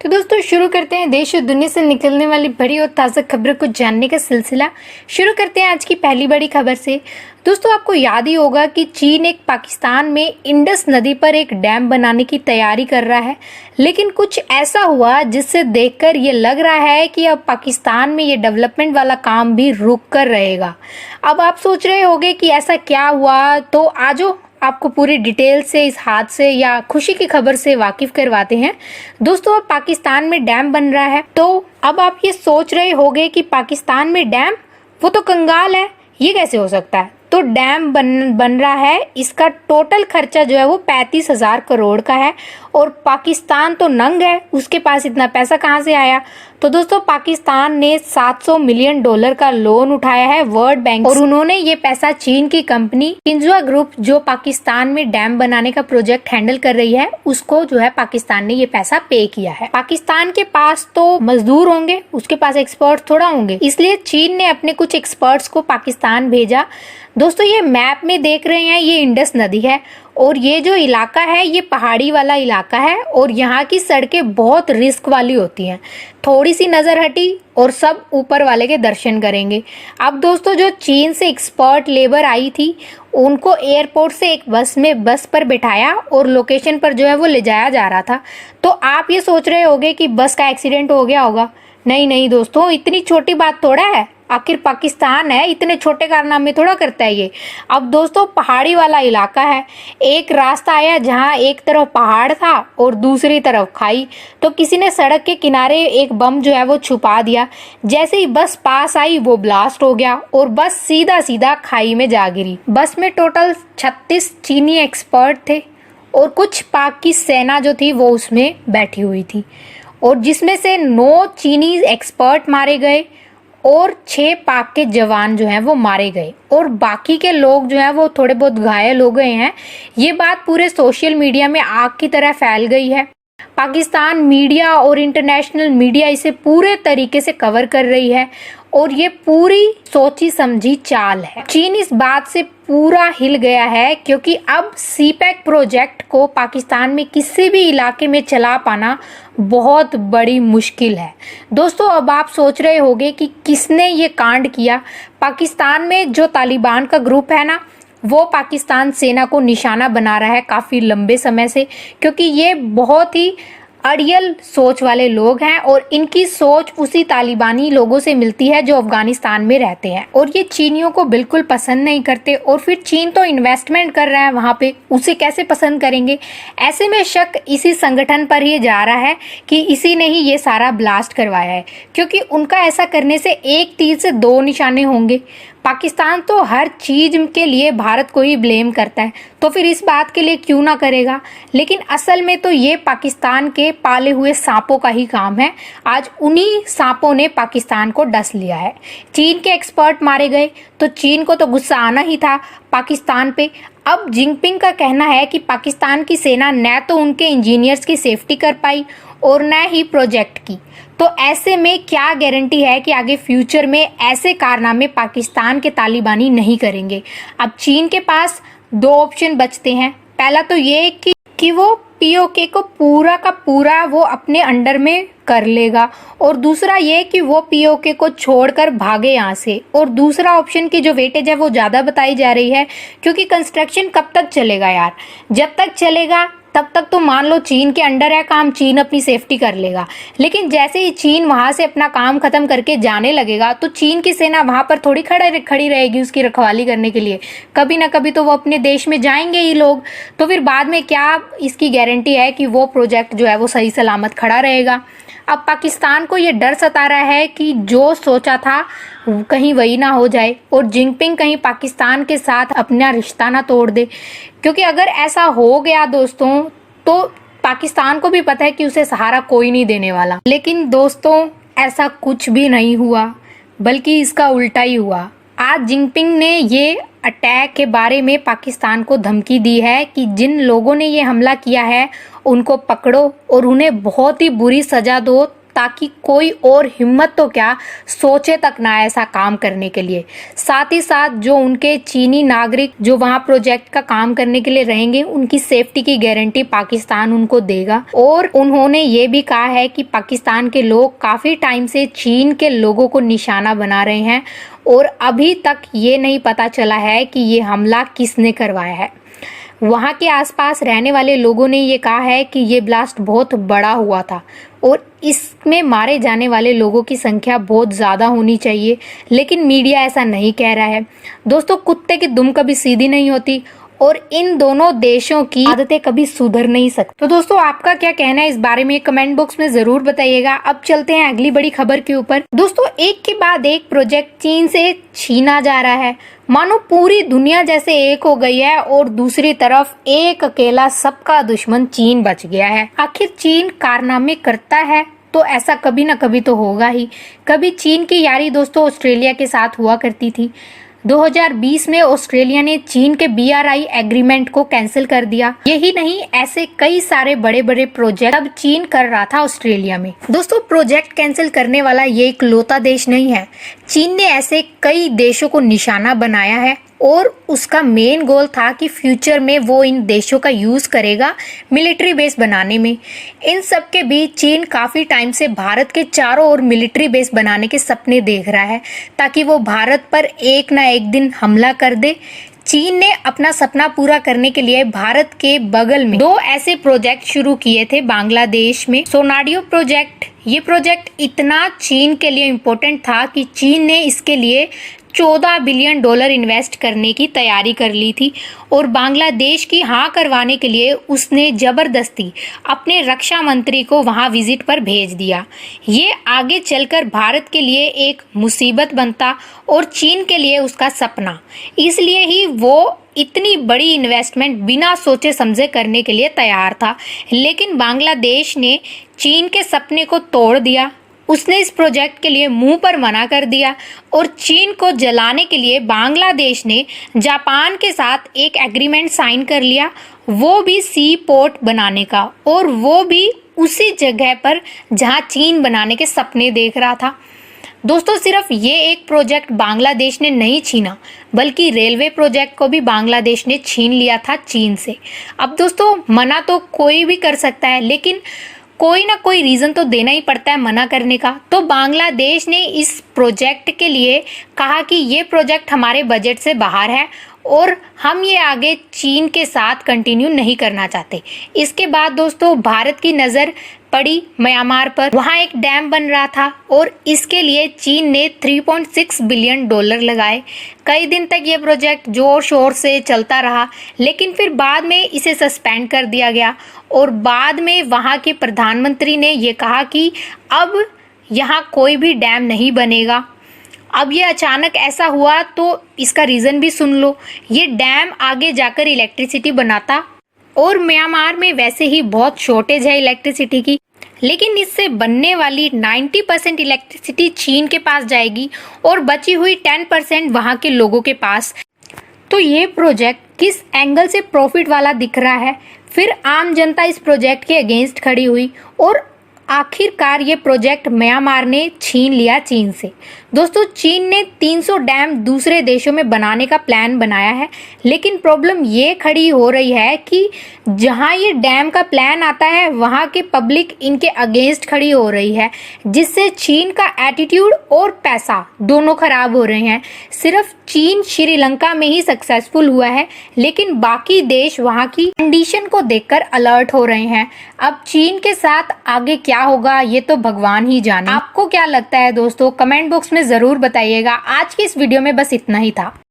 तो दोस्तों शुरू करते हैं देश और दुनिया से निकलने वाली बड़ी और ताज़ा खबरों को जानने का सिलसिला। शुरू करते हैं आज की पहली बड़ी खबर से। दोस्तों आपको याद ही होगा कि चीन एक पाकिस्तान में इंडस नदी पर एक डैम बनाने की तैयारी कर रहा है, लेकिन कुछ ऐसा हुआ जिससे देखकर ये लग रहा है कि अब पाकिस्तान में ये डेवलपमेंट वाला काम भी रुक कर रहेगा। अब आप सोच रहे होंगे कि ऐसा क्या हुआ, तो आजो आपको पूरी डिटेल से इस हादसे या खुशी की खबर से वाकिफ करवाते हैं। दोस्तों अब पाकिस्तान में डैम बन रहा है, तो अब आप ये सोच रहे होंगे कि पाकिस्तान में डैम, वो तो कंगाल है, ये कैसे हो सकता है। तो डैम बन रहा है, इसका टोटल खर्चा जो है वो 35,000 करोड़ का है और पाकिस्तान तो नंग है, उसके पास इतना पैसा कहाँ से आया। तो दोस्तों पाकिस्तान ने $700 मिलियन का लोन उठाया है वर्ल्ड बैंक और उन्होंने ये पैसा चीन की कंपनी किंजुआ ग्रुप, जो पाकिस्तान में डैम बनाने का प्रोजेक्ट हैंडल कर रही है, उसको जो है पाकिस्तान ने ये पैसा पे किया है। पाकिस्तान के पास तो मजदूर होंगे, उसके पास एक्सपर्ट थोड़ा होंगे, इसलिए चीन ने अपने कुछ एक्सपर्ट्स को पाकिस्तान भेजा। दोस्तों ये मैप में देख रहे हैं, ये इंडस नदी है और ये जो इलाका है ये पहाड़ी वाला इलाका है और यहाँ की सड़कें बहुत रिस्क वाली होती हैं। थोड़ी सी नजर हटी और सब ऊपर वाले के दर्शन करेंगे। अब दोस्तों जो चीन से एक्सपर्ट लेबर आई थी, उनको एयरपोर्ट से एक बस पर बिठाया और लोकेशन पर जो है वो ले जाया जा रहा था। तो आप ये सोच रहे होंगे कि बस का एक्सीडेंट हो गया होगा। नहीं दोस्तों, इतनी छोटी बात थोड़ा है, आखिर पाकिस्तान है, इतने छोटे कारनामे थोड़ा करता है ये। अब दोस्तों पहाड़ी वाला इलाका है, एक रास्ता आया जहाँ एक तरफ पहाड़ था और दूसरी तरफ खाई, तो किसी ने सड़क के किनारे एक बम जो है वो छुपा दिया। जैसे ही बस पास आई वो ब्लास्ट हो गया और बस सीधा खाई में जा गिरी। बस में टोटल 36 चीनी एक्सपर्ट थे और कुछ पाक की सेना जो थी वो उसमें बैठी हुई थी, और जिसमें से 9 चीनी एक्सपर्ट मारे गए और 6 पाक के जवान जो हैं वो मारे गए और बाकी के लोग जो हैं वो थोड़े बहुत घायल हो गए हैं। ये बात पूरे सोशल मीडिया में आग की तरह फैल गई है। पाकिस्तान मीडिया और इंटरनेशनल मीडिया इसे पूरे तरीके से कवर कर रही है और ये पूरी सोची समझी चाल है। चीन इस बात से पूरा हिल गया है क्योंकि अब सीपैक प्रोजेक्ट को पाकिस्तान में किसी भी इलाके में चला पाना बहुत बड़ी मुश्किल है। दोस्तों अब आप सोच रहे होंगे कि किसने ये कांड किया। पाकिस्तान में जो तालिबान का ग्रुप है ना, वो पाकिस्तान सेना को निशाना बना रहा है काफ़ी लंबे समय से, क्योंकि ये बहुत ही अड़ियल सोच वाले लोग हैं और इनकी सोच उसी तालिबानी लोगों से मिलती है जो अफगानिस्तान में रहते हैं और ये चीनियों को बिल्कुल पसंद नहीं करते। और फिर चीन तो इन्वेस्टमेंट कर रहा है वहाँ पे, उसे कैसे पसंद करेंगे। ऐसे में शक इसी संगठन पर ही जा रहा है कि इसी ने ही ये सारा ब्लास्ट करवाया है, क्योंकि उनका ऐसा करने से एक तीर से 2 निशाने होंगे। पाकिस्तान तो हर चीज के लिए भारत को ही ब्लेम करता है, तो फिर इस बात के लिए क्यों ना करेगा। लेकिन असल में तो ये पाकिस्तान के पाले हुए सांपों का ही काम है। आज उन्हीं सांपों ने पाकिस्तान को डस लिया है। चीन के एक्सपर्ट मारे गए तो चीन को तो गुस्सा आना ही था पाकिस्तान पे। अब जिनपिंग का कहना है कि पाकिस्तान की सेना न तो उनके इंजीनियर्स की सेफ्टी कर पाई और न ही प्रोजेक्ट की, तो ऐसे में क्या गारंटी है कि आगे फ्यूचर में ऐसे कारनामे पाकिस्तान के तालिबानी नहीं करेंगे। अब चीन के पास 2 ऑप्शन बचते हैं। पहला तो ये कि वो पीओके को पूरा का पूरा वो अपने अंडर में कर लेगा, और दूसरा ये कि वो पीओके को छोड़कर भागे यहाँ से। और दूसरा ऑप्शन की जो वेटेज है वो ज़्यादा बताई जा रही है, क्योंकि कंस्ट्रक्शन कब तक चलेगा यार, जब तक चलेगा तब तक तो मान लो चीन के अंडर है काम, चीन अपनी सेफ्टी कर लेगा। लेकिन जैसे ही चीन वहां से अपना काम खत्म करके जाने लगेगा तो चीन की सेना वहां पर थोड़ी खड़ी रहेगी उसकी रखवाली करने के लिए। कभी ना कभी तो वो अपने देश में जाएंगे ही लोग, तो फिर बाद में क्या इसकी गारंटी है कि वो प्रोजेक्ट जो है वो सही सलामत खड़ा रहेगा। अब पाकिस्तान को ये डर सता रहा है कि जो सोचा था कहीं वही ना हो जाए और जिनपिंग कहीं पाकिस्तान के साथ अपना रिश्ता ना तोड़ दे, क्योंकि अगर ऐसा हो गया दोस्तों तो पाकिस्तान को भी पता है कि उसे सहारा कोई नहीं देने वाला। लेकिन दोस्तों ऐसा कुछ भी नहीं हुआ, बल्कि इसका उल्टा ही हुआ। आज जिनपिंग ने ये अटैक के बारे में पाकिस्तान को धमकी दी है कि जिन लोगों ने ये हमला किया है उनको पकड़ो और उन्हें बहुत ही बुरी सजा दो, ताकि कोई और हिम्मत तो क्या सोचे तक ना ऐसा काम करने के लिए। साथ ही साथ जो उनके चीनी नागरिक जो वहां प्रोजेक्ट का काम करने के लिए रहेंगे, उनकी सेफ्टी की गारंटी पाकिस्तान उनको देगा। और उन्होंने ये भी कहा है कि पाकिस्तान के लोग काफी टाइम से चीन के लोगों को निशाना बना रहे हैं और अभी तक ये नहीं पता चला है कि ये हमला किसने करवाया है। वहां के आसपास रहने वाले लोगों ने ये कहा है कि ये ब्लास्ट बहुत बड़ा हुआ था और इसमें मारे जाने वाले लोगों की संख्या बहुत ज़्यादा होनी चाहिए, लेकिन मीडिया ऐसा नहीं कह रहा है। दोस्तों, कुत्ते की दुम कभी सीधी नहीं होती और इन दोनों देशों की आदतें कभी सुधर नहीं सकती। तो दोस्तों, आपका क्या कहना है इस बारे में कमेंट बॉक्स में जरूर बताइएगा। अब चलते हैं अगली बड़ी खबर के ऊपर। दोस्तों, एक के बाद एक प्रोजेक्ट चीन से छीना जा रहा है, मानो पूरी दुनिया जैसे एक हो गई है और दूसरी तरफ एक अकेला सबका दुश्मन चीन बच गया है। आखिर चीन कारनामे करता है तो ऐसा कभी न कभी तो होगा ही। कभी चीन की यारी दोस्तों ऑस्ट्रेलिया के साथ हुआ करती थी। 2020 में ऑस्ट्रेलिया ने चीन के BRI एग्रीमेंट को कैंसिल कर दिया। यही नहीं, ऐसे कई सारे बड़े बड़े प्रोजेक्ट अब चीन कर रहा था ऑस्ट्रेलिया में। दोस्तों, प्रोजेक्ट कैंसिल करने वाला ये इकलौता देश नहीं है। चीन ने ऐसे कई देशों को निशाना बनाया है और उसका मेन गोल था कि फ्यूचर में वो इन देशों का यूज करेगा मिलिट्री बेस बनाने में। इन सब के बीच चीन काफी टाइम से भारत के चारों ओर मिलिट्री बेस बनाने के सपने देख रहा है ताकि वो भारत पर एक ना एक दिन हमला कर दे। चीन ने अपना सपना पूरा करने के लिए भारत के बगल में 2 ऐसे प्रोजेक्ट शुरू किए थे बांग्लादेश में। सोनाडियो प्रोजेक्ट, ये प्रोजेक्ट इतना चीन के लिए इम्पोर्टेंट था कि चीन ने इसके लिए $14 बिलियन इन्वेस्ट करने की तैयारी कर ली थी और बांग्लादेश की हाँ करवाने के लिए उसने जबरदस्ती अपने रक्षा मंत्री को वहां विजिट पर भेज दिया। ये आगे चलकर भारत के लिए एक मुसीबत बनता और चीन के लिए उसका सपना। इसलिए ही वो इतनी बड़ी इन्वेस्टमेंट बिना सोचे समझे करने के लिए तैयार था, लेकिन बांग्लादेश ने चीन के सपने को तोड़ दिया। उसने इस प्रोजेक्ट के लिए मुंह पर मना कर दिया और चीन को जलाने के लिए बांग्लादेश ने जापान के साथ एक एग्रीमेंट साइन कर लिया, वो भी सी पोर्ट बनाने का, और वो भी उसी जगह पर जहां चीन बनाने के सपने देख रहा था। दोस्तों, सिर्फ ये एक प्रोजेक्ट बांग्लादेश ने नहीं छीना, बल्कि रेलवे प्रोजेक्ट को भी बांग्लादेश ने छीन लिया था चीन से। अब दोस्तों, मना तो कोई भी कर सकता है, लेकिन कोई ना कोई रीजन तो देना ही पड़ता है मना करने का। तो बांग्लादेश ने इस प्रोजेक्ट के लिए कहा कि ये प्रोजेक्ट हमारे बजट से बाहर है और हम ये आगे चीन के साथ कंटिन्यू नहीं करना चाहते। इसके बाद दोस्तों, भारत की नज़र पड़ी म्यांमार पर। वहां एक डैम बन रहा था और इसके लिए चीन ने $3.6 बिलियन लगाए। कई दिन तक ये प्रोजेक्ट जोर शोर से चलता रहा, लेकिन फिर बाद में इसे सस्पेंड कर दिया गया और बाद में वहां के प्रधानमंत्री ने ये कहा कि अब यहाँ कोई भी डैम नहीं बनेगा। अब ये अचानक ऐसा हुआ तो इसका रीज़न भी सुन लो। ये डैम आगे जाकर इलेक्ट्रिसिटी बनाता और म्यांमार में वैसे ही बहुत शॉर्टेज है इलेक्ट्रिसिटी की, लेकिन इससे बनने वाली 90% इलेक्ट्रिसिटी चीन के पास जाएगी और बची हुई 10% वहाँ के लोगों के पास। तो ये प्रोजेक्ट किस एंगल से प्रॉफिट वाला दिख रहा है। फिर आम जनता इस प्रोजेक्ट के अगेंस्ट खड़ी हुई और आखिरकार ये प्रोजेक्ट म्यांमार ने छीन लिया चीन से। दोस्तों, चीन ने 300 डैम दूसरे देशों में बनाने का प्लान बनाया है, लेकिन प्रॉब्लम ये खड़ी हो रही है कि जहां ये डैम का प्लान आता है वहां के पब्लिक इनके अगेंस्ट खड़ी हो रही है, जिससे चीन का एटीट्यूड और पैसा दोनों खराब हो रहे हैं। सिर्फ चीन श्रीलंका में ही सक्सेसफुल हुआ है, लेकिन बाकी देश वहां की कंडीशन को देखकर अलर्ट हो रहे हैं। अब चीन के साथ आगे क्या होगा ये तो भगवान ही जाने। आपको क्या लगता है दोस्तों, कमेंट बॉक्स में जरूर बताइएगा। आज की इस वीडियो में बस इतना ही था।